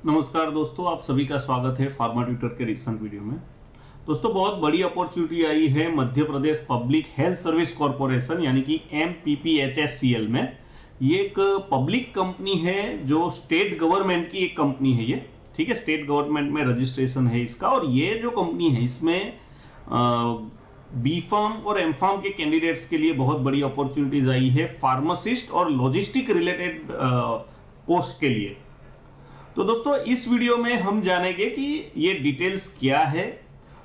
नमस्कार दोस्तों, आप सभी का स्वागत है फार्मा ट्यूटर के रिसेंट वीडियो में। दोस्तों, बहुत बड़ी अपॉर्चुनिटी आई है मध्य Pradesh public health service corporation यानी कि MPPHSCL में। ये एक पब्लिक कंपनी है जो स्टेट गवर्नमेंट की एक कंपनी है ये, ठीक है। स्टेट गवर्नमेंट में रजिस्ट्रेशन है इसका। और ये जो कंपनी है इसमें बी फार्म और एम फार्म के कैंडिडेट्स के लिए बहुत बड़ी अपॉर्चुनिटीज आई है फार्मासिस्ट और लॉजिस्टिक रिलेटेड पोस्ट के लिए। तो दोस्तों, इस वीडियो में हम जानेंगे कि ये डिटेल्स क्या है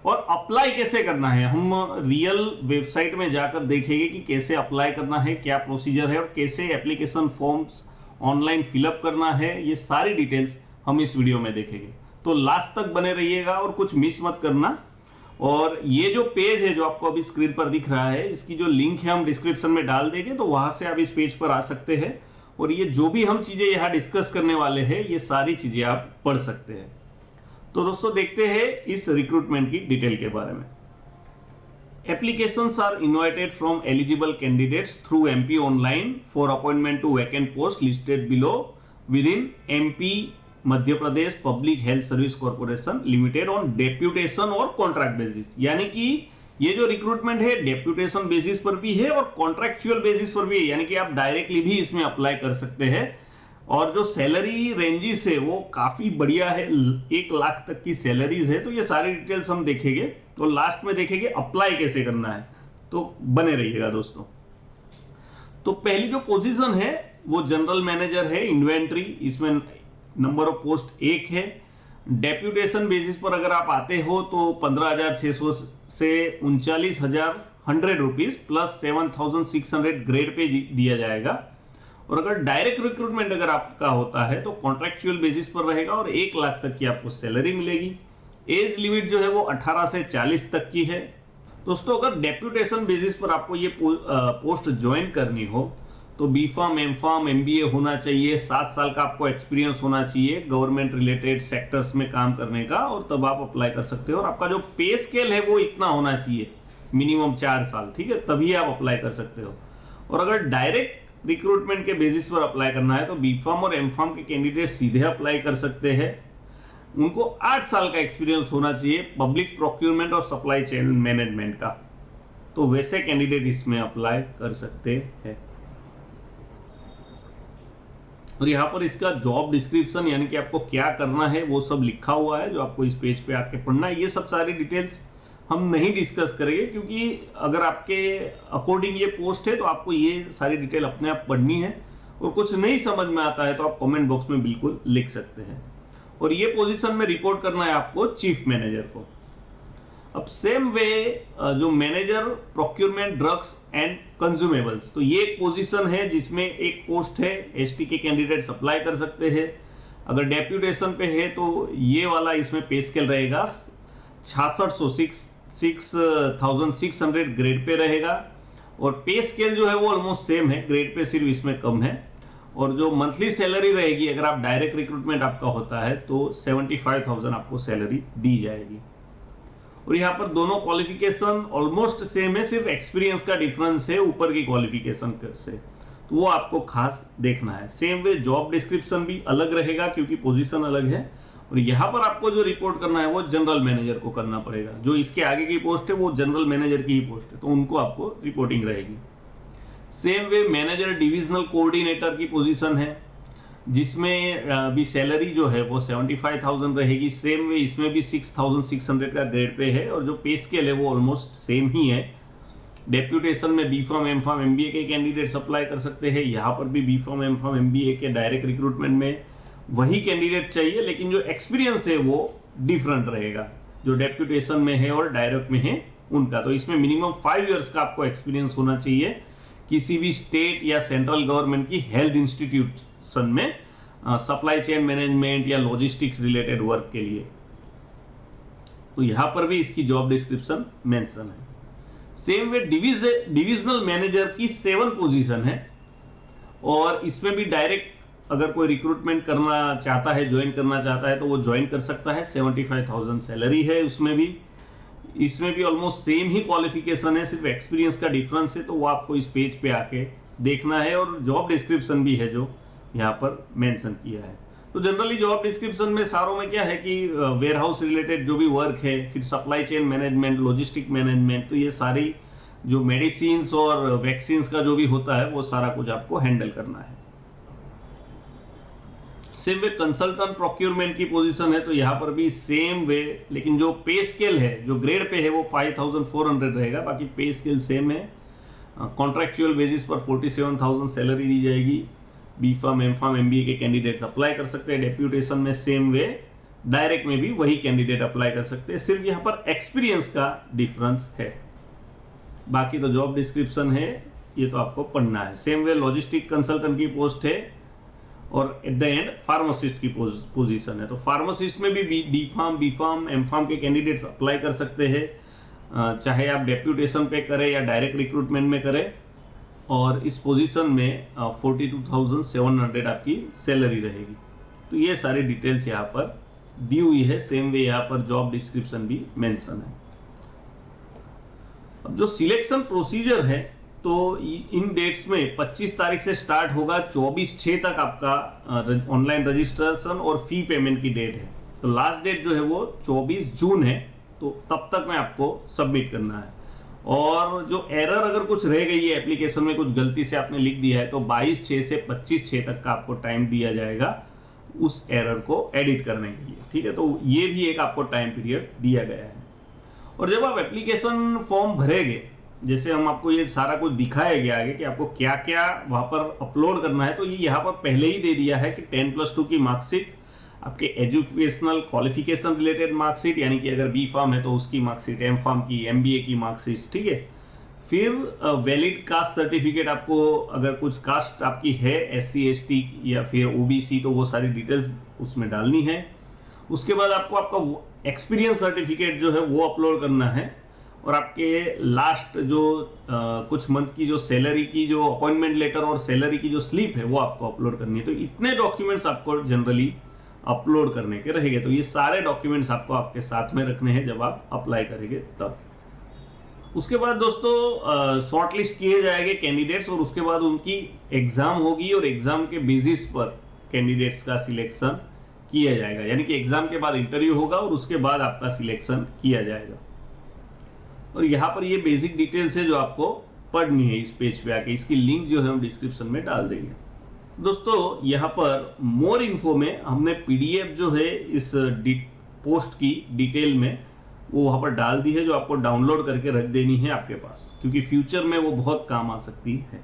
और अप्लाई कैसे करना है। हम रियल वेबसाइट में जाकर देखेंगे कि कैसे अप्लाई करना है, क्या प्रोसीजर है और कैसे एप्लीकेशन फॉर्म्स ऑनलाइन फिलअप करना है। ये सारी डिटेल्स हम इस वीडियो में देखेंगे, तो लास्ट तक बने रहिएगा और कुछ मिस मत करना। और ये जो पेज है जो आपको अभी स्क्रीन पर दिख रहा है, इसकी जो लिंक है हम डिस्क्रिप्शन में डाल देंगे, तो वहां से आप इस पेज पर आ सकते हैं और ये जो भी हम चीजें यहाँ डिस्कस करने वाले हैं ये सारी चीजें आप पढ़ सकते हैं। तो दोस्तों, देखते हैं इस रिक्रूटमेंट की डिटेल के बारे में। Applications are invited from eligible candidates through MP online for appointment to vacant post listed below within MP Madhya Pradesh public health service corporation limited on deputation और कॉन्ट्रैक्ट बेसिस। यानी कि ये जो रिक्रूटमेंट है डेप्यूटेशन बेसिस पर भी है और कॉन्ट्रैक्चुअल बेसिस पर भी है, यानी कि आप डायरेक्टली भी इसमें अप्लाई कर सकते हैं। और जो सैलरी रेंजेस है वो काफी बढ़िया है, 1 लाख तक की सैलरीज है। तो ये सारी डिटेल्स हम देखेंगे तो लास्ट में देखेंगे अप्लाई कैसे करना है, तो बने रहिएगा दोस्तों। तो पहली जो पोजीशन है वो जनरल मैनेजर है इन्वेंट्री। इसमें नंबर ऑफ पोस्ट 1 है। डेप्यूटेशन बेसिस पर अगर आप आते हो तो 15,600 से 39,100 रुपीज प्लस 7,600 ग्रेड पे दिया जाएगा। और अगर डायरेक्ट रिक्रूटमेंट अगर आपका होता है तो कॉन्ट्रैक्चुअल बेसिस पर रहेगा और 1 लाख तक की आपको सैलरी मिलेगी। एज लिमिट जो है वो 18 से 40 तक की है। दोस्तों, अगर डेप्यूटेशन बेसिस पर आपको ये पोस्ट ज्वाइन करनी हो तो B Pharm, M Pharm, MBA होना चाहिए, 7 साल का आपको एक्सपीरियंस होना चाहिए गवर्नमेंट रिलेटेड सेक्टर्स में काम करने का, और तब आप अप्लाई कर सकते हो। और आपका जो पे स्केल है वो इतना होना चाहिए, मिनिमम 4 साल, ठीक है, तभी आप अप्लाई कर सकते हो। और अगर डायरेक्ट रिक्रूटमेंट के बेसिस पर अप्लाई करना है तो बी फार्म और एम फार्म के कैंडिडेट सीधे अप्लाई कर सकते हैं। उनको 8 साल का एक्सपीरियंस होना चाहिए पब्लिक प्रोक्योरमेंट और सप्लाई चेन मैनेजमेंट का, तो वैसे कैंडिडेट इसमें अप्लाई कर सकते हैं। और यहाँ पर इसका जॉब डिस्क्रिप्शन यानी कि आपको क्या करना है वो सब लिखा हुआ है, जो आपको इस पेज पे आके पढ़ना है। ये सब सारी डिटेल्स हम नहीं डिस्कस करेंगे, क्योंकि अगर आपके अकॉर्डिंग ये पोस्ट है तो आपको ये सारी डिटेल अपने आप पढ़नी है। और कुछ नहीं समझ में आता है तो आप कमेंट बॉक्स में बिल्कुल लिख सकते हैं। और ये पोजीशन में रिपोर्ट करना है आपको चीफ मैनेजर को। अब सेम वे जो manager procurement drugs and consumables, तो ये एक पोजीशन है जिसमें एक पोस्ट है, ST के कैंडिडेट्स अप्लाई कर सकते हैं। अगर डेप्यूटेशन पे है तो ये वाला इसमें पे स्केल रहेगा 6,600 ग्रेड पे रहेगा। और पे स्केल जो है वो ऑलमोस्ट सेम है, ग्रेड पे सिर्फ इसमें कम है। और जो मंथली सैलरी रहेगी अगर आप डायरेक्ट रिक्रूटमेंट आपका होता है तो 75,000 आपको सैलरी दी जाएगी। और यहाँ पर दोनों क्वालिफिकेशन ऑलमोस्ट सेम है, सिर्फ एक्सपीरियंस का डिफरेंस है ऊपर की क्वालिफिकेशन से, तो वो आपको खास देखना है। सेम वे जॉब डिस्क्रिप्शन भी अलग रहेगा क्योंकि पोजीशन अलग है। और यहाँ पर आपको जो रिपोर्ट करना है वो जनरल मैनेजर को करना पड़ेगा। जो इसके आगे की पोस्ट है वो जनरल मैनेजर की ही पोस्ट है, तो उनको आपको रिपोर्टिंग रहेगी। Same way manager divisional coordinator की पोजीशन है, जिसमें भी सैलरी जो है वो 75,000 रहेगी। सेम वे इसमें भी 6,600 का ग्रेड पे है और जो पे स्केल है वो ऑलमोस्ट सेम ही है। डेप्यूटेशन में B Pharm, M Pharm, MBA के कैंडिडेट्स अप्लाई कर सकते हैं। यहाँ पर भी B Pharm, M Pharm, MBA के डायरेक्ट रिक्रूटमेंट में वही कैंडिडेट चाहिए, लेकिन जो एक्सपीरियंस है वो डिफरेंट रहेगा, जो डेप्यूटेशन में है और डायरेक्ट में है उनका। तो इसमें मिनिमम 5 ईयर्स का आपको एक्सपीरियंस होना चाहिए किसी भी स्टेट या सेंट्रल गवर्नमेंट की हेल्थ इंस्टीट्यूशन में सप्लाई चेन मैनेजमेंट या लॉजिस्टिक्स रिलेटेड वर्क के लिए। तो यहां पर भी इसकी जॉब डिस्क्रिप्शन मेंशन है। सेम वे डिविजनल मैनेजर की 7 पोजीशन है और इसमें भी डायरेक्ट अगर कोई रिक्रूटमेंट करना चाहता है, ज्वाइन करना चाहता है तो वो ज्वाइन कर सकता है। 75,000 सैलरी है उसमें भी। इसमें भी ऑलमोस्ट सेम ही क्वालिफिकेशन है, सिर्फ एक्सपीरियंस का डिफरेंस है, तो वो आपको इस पेज पे आके देखना है। और जॉब डिस्क्रिप्शन भी है जो यहाँ पर मेंशन किया है। तो जनरली जॉब डिस्क्रिप्शन में सारों में क्या है कि वेयर हाउस रिलेटेड जो भी वर्क है, फिर supply chain management, logistic management, तो ये सारी जो मेडिसिन और वैक्सीन्स का जो भी होता है वो सारा कुछ आपको हैंडल करना है। सेम वे कंसल्टेंट प्रोक्योरमेंट की पोजीशन है, तो यहाँ पर भी सेम वे, लेकिन जो पे स्केल है, जो ग्रेड पे है वो 5400 रहेगा, बाकी पे स्केल सेम है। कॉन्ट्रैक्चुअल बेसिस पर 47,000 सैलरी दी जाएगी। B Pharm, M Pharm, MBA के कैंडिडेट्स अप्लाई कर सकते हैं। डेप्यूटेशन में सेम वे, डायरेक्ट में भी वही कैंडिडेट अप्लाई कर सकते हैं, सिर्फ यहाँ पर एक्सपीरियंस का डिफरेंस है। बाकी तो जॉब डिस्क्रिप्शन है, ये तो आपको पढ़ना है। सेम वे लॉजिस्टिक कंसल्टेंट की पोस्ट है और एट द एंड फार्मासिस्ट की पोजीशन है। तो फार्मासिस्ट में भी D Pharm, B Pharm, M Pharm के कैंडिडेट्स अप्लाई कर सकते हैं, चाहे आप डेप्यूटेशन पे करें या डायरेक्ट रिक्रूटमेंट में करें। और इस पोजीशन में 42,700 आपकी सैलरी रहेगी। तो ये सारी डिटेल्स यहाँ पर दी हुई है। सेम वे यहाँ पर जॉब डिस्क्रिप्शन भी मेंशन है। अब जो सिलेक्शन प्रोसीजर है, तो इन डेट्स में 25 तारीख से स्टार्ट होगा, 24/6 तक आपका ऑनलाइन रजिस्ट्रेशन और फी पेमेंट की डेट है। तो लास्ट डेट जो है वो 24 जून है, तो तब तक में आपको सबमिट करना है। और जो एरर अगर कुछ रह गई है एप्लीकेशन में, कुछ गलती से आपने लिख दिया है, तो 22/6 से 25/6 तक का आपको टाइम दिया जाएगा उस एरर को एडिट करने के लिए। ठीक है, तो ये भी एक आपको टाइम पीरियड दिया गया है। और जब आप एप्लीकेशन फॉर्म भरेंगे, जैसे हम आपको ये सारा कुछ दिखाया गया आगे कि आपको क्या क्या वहाँ पर अपलोड करना है, तो ये यहाँ पर पहले ही दे दिया है कि 10+2 की मार्कशीट, आपके एजुकेशनल क्वालिफिकेशन रिलेटेड मार्कशीट, यानी कि अगर बी फार्म है तो उसकी मार्कशीट, एम फार्म की, MBA की मार्कशीट, ठीक है। फिर वैलिड कास्ट सर्टिफिकेट, आपको अगर कुछ कास्ट आपकी है SC ST या फिर OBC, तो वो सारी डिटेल्स उसमें डालनी है। उसके बाद आपको आपका एक्सपीरियंस सर्टिफिकेट जो है वो अपलोड करना है, और आपके लास्ट जो कुछ मंथ की जो सैलरी की जो अपॉइंटमेंट लेटर और सैलरी की जो स्लिप है वो आपको अपलोड करनी है। तो इतने डॉक्यूमेंट्स आपको जनरली अपलोड करने के रहेंगे। तो ये सारे डॉक्यूमेंट्स आपको आपके साथ में रखने हैं जब आप अप्लाई करेंगे तब। उसके बाद दोस्तों शॉर्टलिस्ट किए जाएंगे कैंडिडेट्स, और उसके बाद उनकी एग्जाम होगी, और एग्जाम के बेसिस पर कैंडिडेट्स का सिलेक्शन किया जाएगा। यानी कि एग्जाम के बाद इंटरव्यू होगा और उसके बाद आपका सिलेक्शन किया जाएगा। और यहाँ पर ये बेसिक डिटेल्स है जो आपको पढ़नी है इस पेज पे आके। इसकी लिंक जो है हम डिस्क्रिप्शन में डाल देंगे। दोस्तों यहाँ पर मोर इन्फो में हमने PDF जो है इस पोस्ट की डिटेल में वो वहाँ पर डाल दी है, जो आपको डाउनलोड करके रख देनी है आपके पास, क्योंकि फ्यूचर में वो बहुत काम आ सकती है।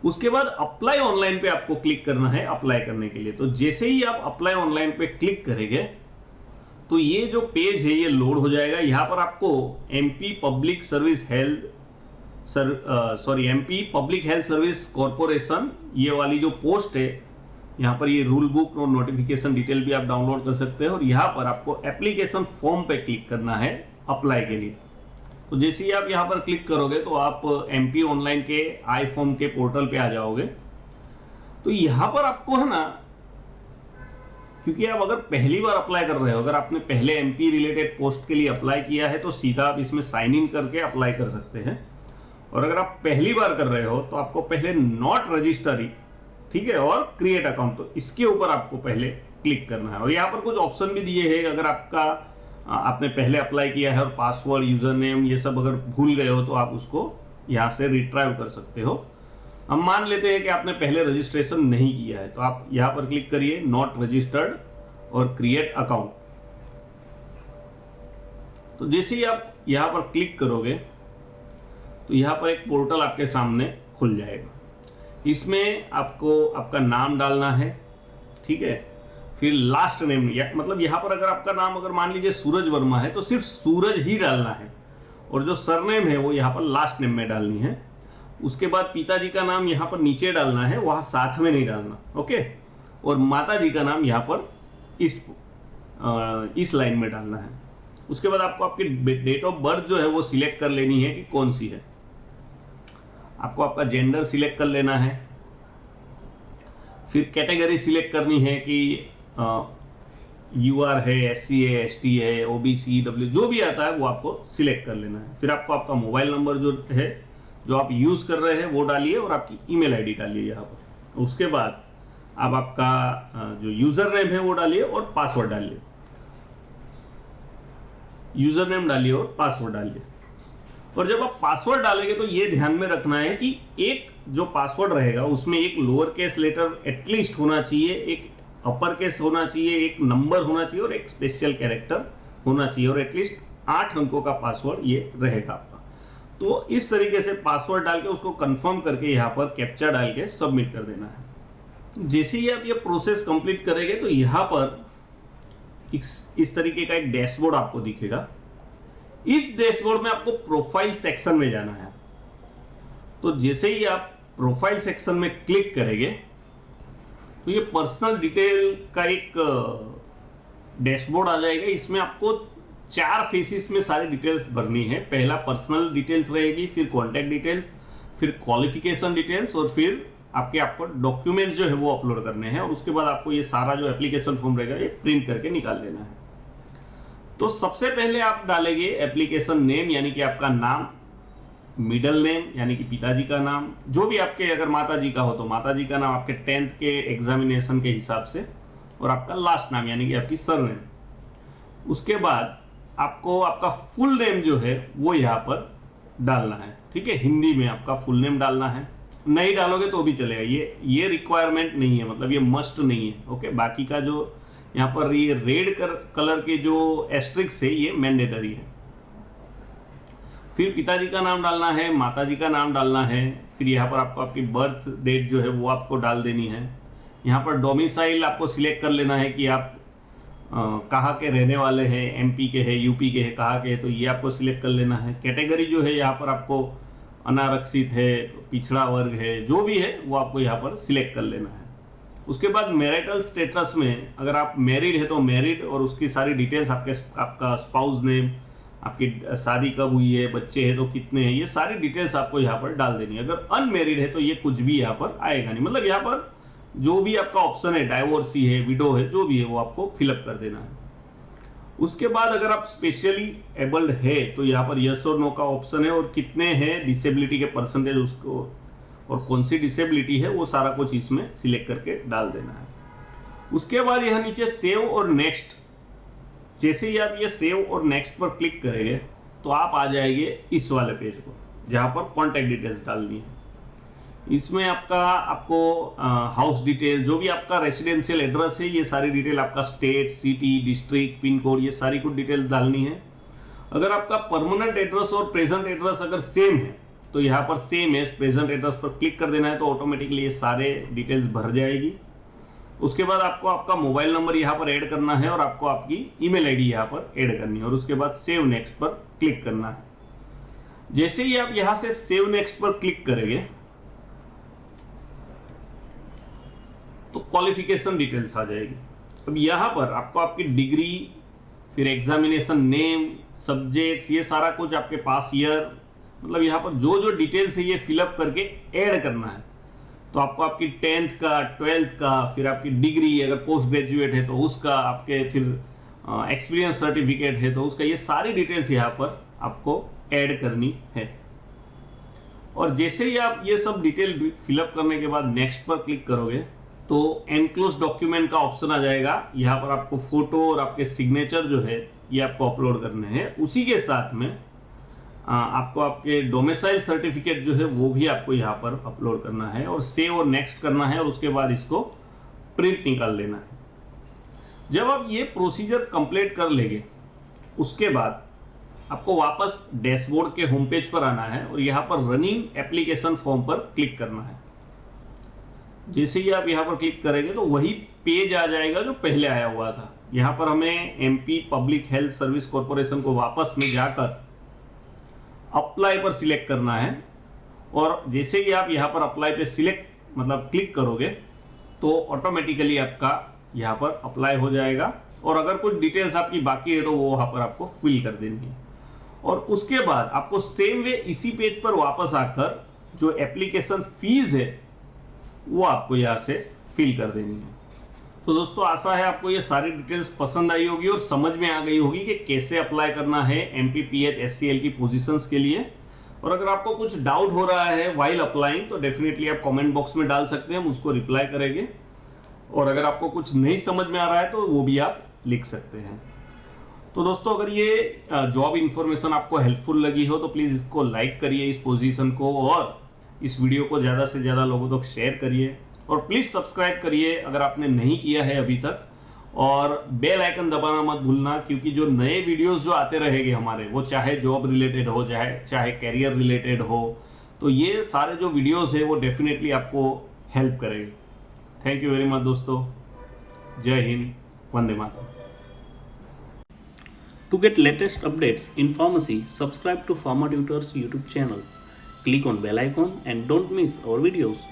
उसके बाद अप्लाई ऑनलाइन पे आपको क्लिक करना है अप्लाई करने के लिए। तो जैसे ही आप अप्लाई ऑनलाइन पे क्लिक करेंगे तो ये जो पेज है ये लोड हो जाएगा। यहाँ पर आपको MP public health service corporation, ये वाली जो पोस्ट है, यहाँ पर ये रूल बुक और नोटिफिकेशन डिटेल भी आप डाउनलोड कर सकते हैं। और यहाँ पर आपको एप्लीकेशन फॉर्म पे क्लिक करना है अप्लाई के लिए। तो जैसे ही आप यहाँ पर क्लिक करोगे तो आप MP ऑनलाइन के आई फॉर्म के पोर्टल पे आ जाओगे। तो यहाँ पर आपको है ना, क्योंकि आप अगर पहली बार अप्लाई कर रहे हो, अगर आपने पहले MP रिलेटेड पोस्ट के लिए अप्लाई किया है तो सीधा आप इसमें साइन इन करके अप्लाई कर सकते हैं। और अगर आप पहली बार कर रहे हो तो आपको पहले नॉट रजिस्टरी, ठीक है, और क्रिएट अकाउंट, तो इसके ऊपर आपको पहले क्लिक करना है। और यहाँ पर कुछ ऑप्शन भी दिए हैं, अगर आपने पहले अप्लाई किया है और पासवर्ड, यूजर नेम, ये सब अगर भूल गए हो तो आप उसको यहाँ से रिट्राइव कर सकते हो। हम मान लेते हैं कि आपने पहले रजिस्ट्रेशन नहीं किया है, तो आप यहाँ पर क्लिक करिए नॉट रजिस्टर्ड और क्रिएट अकाउंट। तो जैसे ही आप यहाँ पर क्लिक करोगे तो यहाँ पर एक पोर्टल आपके सामने खुल जाएगा। इसमें आपको आपका नाम डालना है, ठीक है, फिर लास्ट नेम, मतलब यहाँ पर अगर आपका नाम अगर मान लीजिए सूरज वर्मा है तो सिर्फ सूरज ही डालना है, और जो सरनेम है वो यहाँ पर लास्ट नेम में डालनी है। उसके बाद पिताजी का नाम यहाँ पर नीचे डालना है, वहाँ साथ में नहीं डालना, ओके। और माता जी का नाम यहाँ पर इस लाइन में डालना है। उसके बाद आपको आपकी डेट ऑफ बर्थ जो है वो सिलेक्ट कर लेनी है कि कौन सी है। आपको आपका जेंडर सिलेक्ट कर लेना है। फिर कैटेगरी सिलेक्ट करनी है कि UR है, SC है, ST है, OBC, W, जो भी आता है वो आपको सिलेक्ट कर लेना है। फिर आपको आपका मोबाइल नंबर जो है, जो आप यूज़ कर रहे हैं वो डालिए, और आपकी ईमेल ID डालिए यहाँ पर। उसके बाद आप आपका जो यूजर नेम है वो डालिए और पासवर्ड डालिए, यूजर नेम डालिए और पासवर्ड डालिए। और जब आप पासवर्ड डालेंगे तो ये ध्यान में रखना है कि एक जो पासवर्ड रहेगा उसमें एक लोअर केस लेटर एटलीस्ट होना चाहिए, एक अपर केस होना चाहिए, एक नंबर होना चाहिए और एक स्पेशल कैरेक्टर होना चाहिए, और एटलीस्ट 8 अंकों का पासवर्ड ये रहेगा आपका। तो इस तरीके से पासवर्ड डाल के उसको कंफर्म करके यहाँ पर कैप्चा डाल के सबमिट कर देना है। जैसे ही आप ये प्रोसेस कंप्लीट करेंगे तो यहाँ पर इस तरीके का एक डैशबोर्ड आपको दिखेगा। इस डैशबोर्ड में आपको प्रोफाइल सेक्शन में जाना है। तो जैसे ही आप प्रोफाइल सेक्शन में क्लिक करेंगे तो ये पर्सनल डिटेल का एक डैशबोर्ड आ जाएगा। इसमें आपको 4 फेसिस में सारी डिटेल्स भरनी है। पहला पर्सनल डिटेल्स रहेगी, फिर कॉन्टैक्ट डिटेल्स, फिर क्वालिफिकेशन डिटेल्स, और फिर आपको डॉक्यूमेंट जो है वो अपलोड करने हैं। और उसके बाद आपको ये सारा जो एप्लीकेशन फॉर्म रहेगा ये प्रिंट करके निकाल लेना है। तो सबसे पहले आप डालेंगे एप्लीकेशन नेम, यानी कि आपका नाम, मिडल नेम यानी कि पिताजी का नाम, जो भी आपके, अगर माताजी का हो तो माताजी का नाम आपके 10th के एग्जामिनेशन के हिसाब से, और आपका लास्ट नाम यानी कि आपकी सरनेम। उसके बाद आपको आपका फुल नेम जो है वो यहाँ पर डालना है, ठीक है। हिंदी में आपका फुल नेम डालना है। नहीं डालोगे तो भी चलेगा, ये रिक्वायरमेंट नहीं है, मतलब ये मस्ट नहीं है, ओके। बाकी का जो यहाँ पर ये रेड कलर के जो एस्ट्रिक्स है ये मैंडेटरी है। फिर पिताजी का नाम डालना है, माताजी का नाम डालना है, फिर यहाँ पर आपको आपकी बर्थ डेट जो है वो आपको डाल देनी है। यहाँ पर डोमिसाइल आपको सिलेक्ट कर लेना है कि आप कहाँ के रहने वाले हैं, एमपी के हैं, यूपी के हैं, कहाँ के हैं, तो ये आपको सिलेक्ट कर लेना है। कैटेगरी जो है यहाँ पर आपको अनारक्षित है, पिछड़ा वर्ग है, जो भी है वो आपको यहाँ पर सिलेक्ट कर लेना है। उसके बाद मैरिटल स्टेटस में अगर आप मैरिड है तो मैरिड, और उसकी सारी डिटेल्स आपका स्पाउस नेम, आपकी शादी कब हुई है, बच्चे हैं तो कितने हैं, ये सारी डिटेल्स आपको यहाँ पर डाल देनी है। अगर अनमैरिड है तो ये कुछ भी यहाँ पर आएगा नहीं, मतलब यहाँ पर जो भी आपका ऑप्शन है, डाइवोर्सी है, विडो है, जो भी है वो आपको फिलअप कर देना है। उसके बाद अगर आप स्पेशली एबल्ड है तो यहाँ पर यस और नो का ऑप्शन है, और कितने हैं डिसेबिलिटी के परसेंटेज उसको, और कौन सी डिसेबिलिटी है वो सारा कुछ इसमें सिलेक्ट करके डाल देना है। उसके बाद यहाँ नीचे सेव और नेक्स्ट, जैसे ही आप ये सेव और नेक्स्ट पर क्लिक करेंगे तो आप आ जाएंगे इस वाले पेज को, जहाँ पर कॉन्टैक्ट डिटेल्स डालनी है। इसमें आपको हाउस डिटेल, जो भी आपका रेसिडेंशियल एड्रेस है, ये सारी डिटेल, आपका state, city, district, pin code, ये सारी कुछ डिटेल डालनी है। अगर आपका परमानेंट एड्रेस और प्रेजेंट एड्रेस अगर सेम है तो यहाँ पर सेम है, प्रेजेंट एड्रेस पर क्लिक कर देना है, तो ऑटोमेटिकली ये सारे डिटेल्स भर जाएगी। उसके बाद आपको आपका मोबाइल नंबर यहाँ पर ऐड करना है, और आपको आपकी ईमेल आईडी यहाँ पर ऐड करनी है, और उसके बाद सेव नेक्स्ट पर क्लिक करना है। जैसे ही आप यहाँ से सेव नेक्स्ट पर क्लिक करेंगे तो क्वालिफिकेशन डिटेल्स आ जाएगी। अब यहाँ पर आपको आपकी डिग्री, फिर एग्जामिनेशन नेम, सब्जेक्ट्स, ये सारा कुछ आपके पास, ईयर, मतलब यहाँ पर जो जो डिटेल्स है ये फिलअप करके ऐड करना है। तो आपको आपकी 10th का, 12th का, फिर आपकी डिग्री, अगर पोस्ट ग्रेजुएट है तो उसका, आपके फिर एक्सपीरियंस सर्टिफिकेट है तो उसका, ये सारी डिटेल्स यहाँ पर आपको ऐड करनी है। और जैसे ही आप ये सब डिटेल फिलअप करने के बाद नेक्स्ट पर क्लिक करोगे तो एनक्लोज डॉक्यूमेंट का ऑप्शन आ जाएगा। यहाँ पर आपको फोटो और आपके सिग्नेचर जो है ये आपको अपलोड करने हैं। उसी के साथ में आपको आपके डोमिसाइल सर्टिफिकेट जो है वो भी आपको यहाँ पर अपलोड करना है, और सेव और नेक्स्ट करना है, और उसके बाद इसको प्रिंट निकाल लेना है। जब आप ये प्रोसीजर कंप्लीट कर लेंगे उसके बाद आपको वापस डैशबोर्ड के होम पेज पर आना है, और यहाँ पर रनिंग एप्लीकेशन फॉर्म पर क्लिक करना है। जैसे ही आप यहाँ पर क्लिक करेंगे तो वही पेज आ जाएगा जो पहले आया हुआ था। यहाँ पर हमें MP public health service corporation को वापस में जाकर अप्लाई पर सिलेक्ट करना है, और जैसे ही आप यहाँ पर अप्लाई पे सिलेक्ट मतलब क्लिक करोगे तो ऑटोमेटिकली आपका यहाँ पर अप्लाई हो जाएगा। और अगर कुछ डिटेल्स आपकी बाकी है तो वो वहाँ पर आपको फिल कर देनी है, और उसके बाद आपको सेम वे इसी पेज पर वापस आकर जो एप्लीकेशन फीस है वो आपको यहाँ से फिल कर देनी है। तो दोस्तों आशा है आपको ये सारी डिटेल्स पसंद आई होगी और समझ में आ गई होगी कि कैसे अप्लाई करना है MPPH SCL की पोजीशंस के लिए। और अगर आपको कुछ डाउट हो रहा है वाइल अप्लाइंग तो डेफिनेटली आप कमेंट बॉक्स में डाल सकते हैं, हम उसको रिप्लाई करेंगे। और अगर आपको कुछ नहीं समझ में आ रहा है तो वो भी आप लिख सकते हैं। तो दोस्तों अगर ये जॉब इन्फॉर्मेशन आपको हेल्पफुल लगी हो तो प्लीज़ इसको लाइक करिए इस पोजीशन को, और इस वीडियो को ज़्यादा से ज़्यादा लोगों तक शेयर करिए, और प्लीज़ सब्सक्राइब करिए अगर आपने नहीं किया है अभी तक, और बेल आइकन दबाना मत भूलना, क्योंकि जो नए वीडियोस जो आते रहेंगे हमारे, वो चाहे जॉब रिलेटेड हो चाहे कैरियर रिलेटेड हो, तो ये सारे जो वीडियोस है वो डेफिनेटली आपको हेल्प करेंगे। थैंक यू वेरी मच दोस्तों। जय Hind, Vande Mataram. To get latest updates in pharmacy, subscribe to Pharma Tutors YouTube channel. Click on bell icon and don't miss our videos.